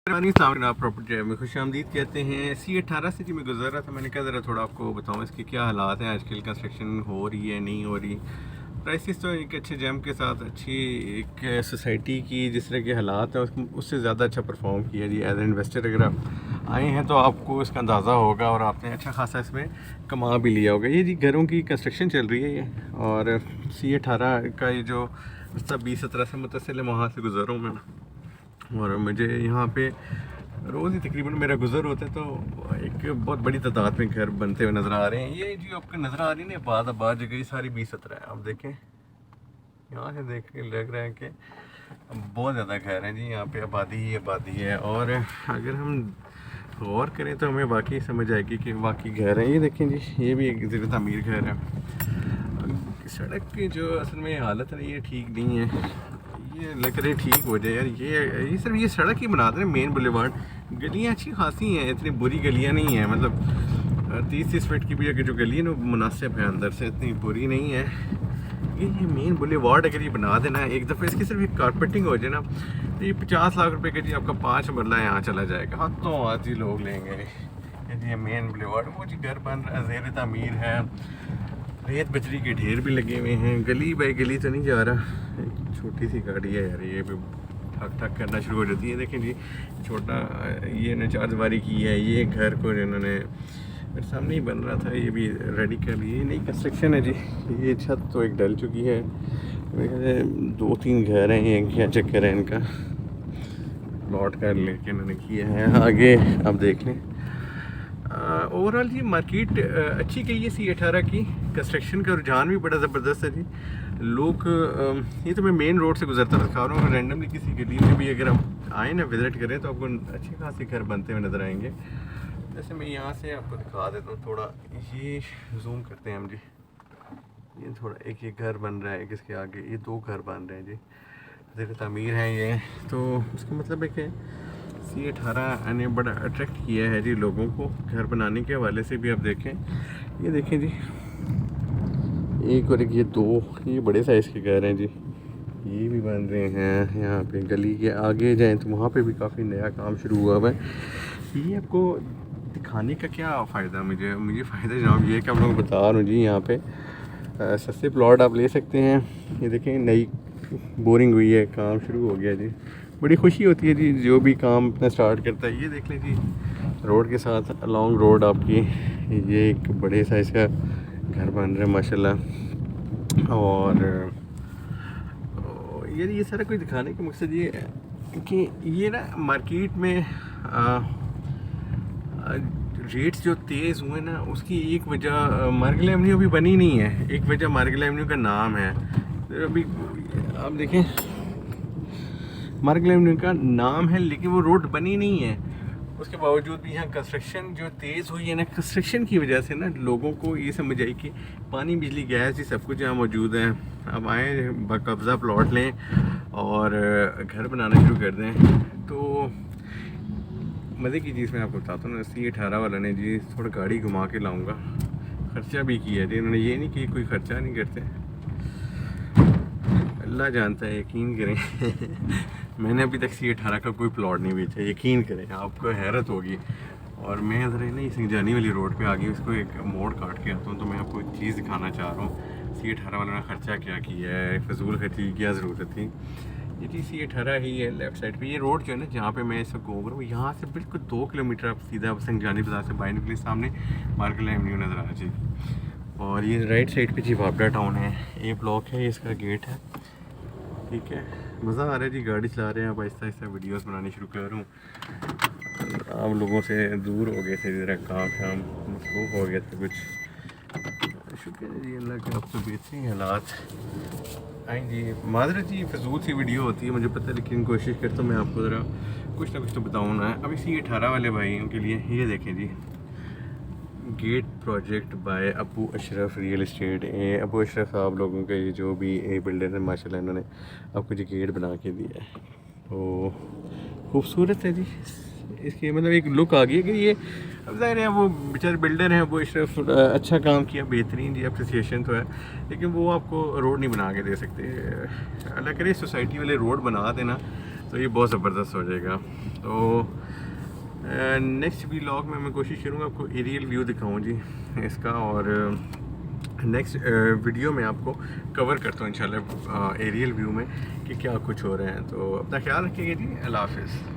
आप प्रॉपर्टी में खुश आमदीद कहते हैं। C18 से जी मैं गुजर रहा था, मैंने कहा ज़रा थोड़ा आपको बताऊँ इसके क्या हालात हैं आजकल, कंस्ट्रक्शन हो रही है नहीं हो रही। प्राइसेस तो एक अच्छे जम के साथ अच्छी एक सोसाइटी की जिस तरह के हालात हैं उससे ज़्यादा अच्छा परफॉर्म किया जी। एज ए इन्वेस्टर अगर आप आए हैं तो आपको इसका अंदाज़ा होगा और आपने अच्छा खासा इसमें कमा भी लिया होगा। ये जी घरों की कंस्ट्रक्शन चल रही है ये, और C18 का ये जो रास्ता 2017 से मुतसिल है वहाँ से गुजर रहा हूँ मैं, और मुझे यहाँ पे रोज़ ही तकरीबन मेरा गुजर होता है तो एक बहुत बड़ी तादाद में घर बनते हुए नज़र आ रहे हैं। ये जी आपको नज़र आ रही है ना आबाद जगह सारी 2017 है। आप देखें यहाँ से देख के लग रहा है कि बहुत ज़्यादा घर हैं जी, यहाँ पे आबादी ही आबादी है। और अगर हम गौर करें तो हमें वाकई समझ आएगी कि वाकई घर हैं। ये देखें जी, ये भी एक ज़रा तमीर घर है। सड़क की जो असल में हालत है ये ठीक नहीं है, ये लग रही ठीक हो जाए यार। ये सिर्फ ये सड़क ही बना दें मेन बुलेवार्ड, गलियाँ अच्छी खासी हैं, इतनी बुरी गलियाँ नहीं हैं। मतलब 30-30 फीट की भी अगर जो गली है ना मुनासिब है, अंदर से इतनी बुरी नहीं है। ये मेन बुलेवार्ड अगर ये बना देना एक दफ़ा, इसकी सिर्फ एक कारपेटिंग हो जाए ना तो ये 50 लाख रुपए का जी आपका 5 मरला यहाँ चला जाएगा। हाथों हाथ ही लोग लेंगे ये मेन बुलेवार्ड। वो जी घर बन रहा है, ज़ेर तामीर है, रेत बजरी के ढेर भी लगे हुए हैं। गली बाई गली तो नहीं जा रहा, एक छोटी सी गाड़ी है यार, ये भी ठक ठक करना शुरू हो जाती है। देखें जी छोटा ये ने 4 दीवारी की है, ये घर को इन्होंने मेरे सामने ही बन रहा था, ये भी रेडी कर लिए, नई कंस्ट्रक्शन है जी। ये छत तो एक डल चुकी है, मेरे 2-3 घर हैं, ये क्या चक्कर है इनका, प्लॉट कर लेके इन्होंने किया है। आगे आप देख लें ओवरऑल ये मार्केट अच्छी गई है। C18 की कंस्ट्रक्शन का रुझान भी बड़ा ज़बरदस्त है जी। लोग ये तो मैं मेन रोड से गुजरता दिखा रहा हूँ, रैंडमली किसी गली में भी अगर आप आए ना विज़िट करें तो आपको अच्छे खासे घर बनते हुए नज़र आएंगे। जैसे मैं यहाँ से आपको दिखा देता हूँ थोड़ा, ये जूम करते हैं हम जी। ये थोड़ा एक ये घर बन रहा है, एक इसके आगे ये 2 घर बन रहे हैं जी, ज़ेर तामीर है ये। तो उसका मतलब है कि C18 ने बड़ा अट्रैक्ट किया है जी लोगों को घर बनाने के हवाले से भी। आप देखें, ये देखें जी, एक और एक ये 2 ये बड़े साइज़ के घर हैं जी, ये भी बन रहे हैं। यहाँ पे गली के आगे जाएं तो वहाँ पे भी काफ़ी नया काम शुरू हुआ है। ये आपको दिखाने का क्या फ़ायदा, मुझे फ़ायदा जनाब ये है कि आप लोग बता रहा हूँ जी, यहाँ पे सस्ते प्लॉट आप ले सकते हैं। ये देखें नई बोरिंग हुई है, काम शुरू हो गया जी, बड़ी खुशी होती है जी जो भी काम अपना स्टार्ट करता है। ये देख लें जी रोड के साथ अलॉन्ग रोड आपकी ये एक बड़े साइज़ का घर बन रहा है माशाल्लाह। और ये सारा कुछ दिखाने का मकसद ये है कि ये ना मार्केट में रेट्स जो तेज़ हुए ना उसकी एक वजह मार्गल एवेन्यू अभी बनी नहीं है, एक वजह मार्गल एवेन्यू का नाम है। अभी आप देखें मार्गल एवेन्यू का नाम है लेकिन वो रोड बनी नहीं है, उसके बावजूद भी यहाँ कंस्ट्रक्शन जो तेज़ हुई है ना, कंस्ट्रक्शन की वजह से ना लोगों को ये समझ आई कि पानी बिजली गैस ये सब कुछ यहाँ मौजूद है। अब आए बाकब्ज़ा प्लॉट लें और घर बनाना शुरू कर दें। तो मज़े की चीज़ मैं आपको बताता हूँ ना, C18 वाला ने जी थोड़ा गाड़ी घुमा के लाऊंगा, ख़र्चा भी किया जी इन्होंने, ये नहीं कि कोई ख़र्चा नहीं करते, अल्लाह जानता है, यकीन करें। मैंने अभी तक C18 का कोई प्लॉट नहीं बेचा, यकीन करें, आपको हैरत होगी। और मैं ज़रा नहीं सिंगजानी वाली रोड पे आ गई, उसको एक मोड़ काट के आता हूँ तो मैं आपको एक चीज़ दिखाना चाह रहा हूँ। C18 वालों ने ख़र्चा क्या किया है, फजूल खर्ची की क्या ज़रूरत थी। ये जी C18 ही है लेफ़्ट साइड पे। ये रोड जो है ना जहाँ पे मैं इस वक्त घूम रहा हूँ, यहाँ से बिल्कुल 2 किलोमीटर आप सीधा सिंगजानी बाज़ार से बाहर निकले, सामने मार्गल एवेन्यू नज़र आ जाएगी। और ये राइट साइड पे जी वापडा टाउन है, ए ब्लॉक है, इसका गेट है, ठीक है। मज़ा आ रहा है जी, गाड़ी चला रहे हैं, अब आहिस्ता आहिस्ता वीडियोस बनानी शुरू कर रहा हूँ। आप लोगों से दूर हो गए थे, ज़रा काम शाम मसरूफ़ हो गए थे कुछ। शुक्र है जी अल्लाह के, अब तो बेहतरीन हालात आई जी। माजरत जी फजूल सी वीडियो होती है मुझे पता है, लेकिन कोशिश करता हूँ मैं आपको ज़रा कुछ ना कुछ तो बताऊँ ना। अभी C18 वाले भाइयों के लिए ये देखें जी, get project by Abu Ashraf real Abu Ashraf साहब लोगों के ये जो भी बिल्डर हैं माशाल्लाह, इन्होंने आपको जो गेट बना के दिया है तो खूबसूरत है जी। इसकी मतलब एक लुक आ गई है कि ये अब ज़ाहिर है वो बेचारे बिल्डर हैं, अबू अशरफ अच्छा काम किया, बेहतरीन जी, अप्रिसिएशन तो है, लेकिन वो आपको रोड नहीं बना के दे सकते। अल्लाह करे सोसाइटी वाले रोड बना देना तो ये बहुत ज़बरदस्त हो जाएगा। तो नेक्स्ट व्लॉग में मैं कोशिश करूँगा आपको एरियल व्यू दिखाऊँ जी इसका, और नेक्स्ट वीडियो में आपको कवर करता हूँ इंशाल्लाह एरियल व्यू में कि क्या कुछ हो रहा है। तो अपना ख्याल रखिएगा जी, अल्लाह हाफ़िज़।